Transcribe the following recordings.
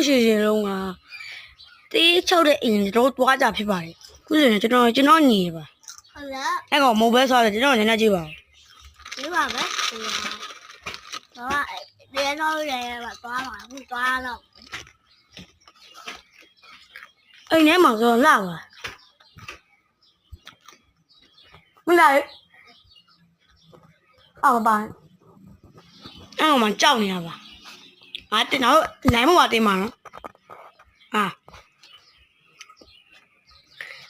ရှင်လုံးကတေးချုပ်တဲ့အင်ကျွန်တော်သွားကြဖြစ်ပါတယ်ခုဆိုရင်ကျွန်တော်ညီပါဟုတ်လားအဲ့ကောင်မိုဘဲဆောတယ်ကျွန်တော်နည်းနည်းကြည့်ပါဦးဒီပါပဲတော့ရဲတော့ရဲပါသွားပါခုသွားတော့အိမ်ထဲမှာဆိုလာပါမလားအော်ပါအဲ့ကောင်မှကြောက်နေတာပါငါတင်တော့နိုင်မပါတင်မှာနော်ဟာ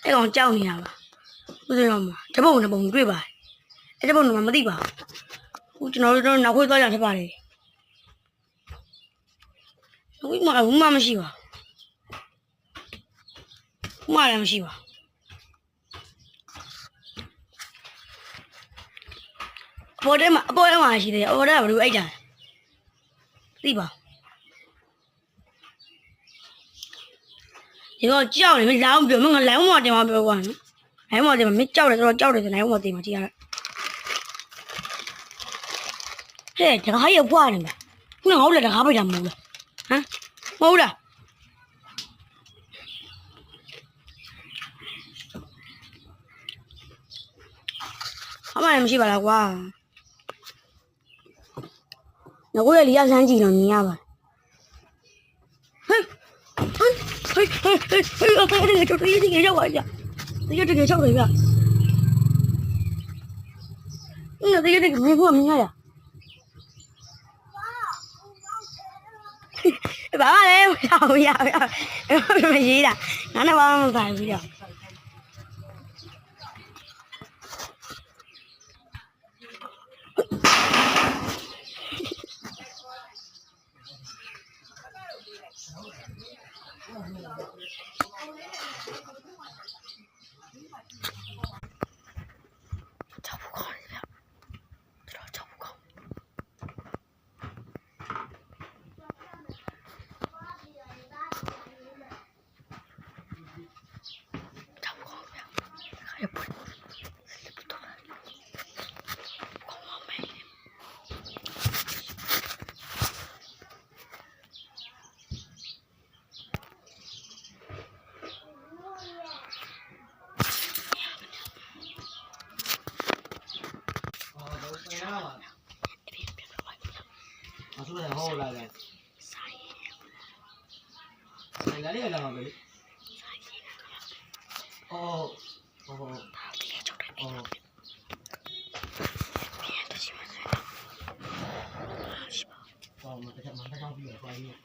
အဲ့ကောင်ကြောက်နေတာပါခုဆိုရင်မှာတပုတ်တွေ့ပါတယ်အဲ့တပုတ်ကမသိပါဘူးကျွန်တော်တို့နောက်ခွေးသွားကြဖြစ်ပါတယ်ဝိမမရှိပါဘူးလည်းမရှိပါဘော်ထဲမှာအပေါ်ထဲမှာရှိတယ်အပေါ်ထဲကဘယ်လိုအိတ်တာသိပါဒီတော့ကြောက်နေမလောင်းပြောမငါလိုင်းမော်တင်မှာပြောကွာနော်လိုင်းမော်တင်မှာမကြောက်တယ်ဆိုတော့ကြောက်တယ်ဆိုလိုင်းမော်တင်မှာကြည့်ရတာဟဲ့တကားရဖွားနေမှာခုနငါ့လည်းတကားပိတ်တာမဟုတ်လားဟမ်မဟုတ်လားအမှန်မရှိပါလားကွာငါကိုရလီရလမ်းကြည့်တော့မြင်ရပါဟေးကျွန်တော်ဒီရောက်ပါကြဒီတကယ်ချောက်တယ်ဗျဒီတကယ်မင်းကမြင်ရဘာမှလည်းမရမရေးတာငါနဲ့ဘာမှမဆိုင်ဘူးကြောက်Masuk dah hole lah kan. Saya lari ada apa beli? Oh. Oh, mantap dia.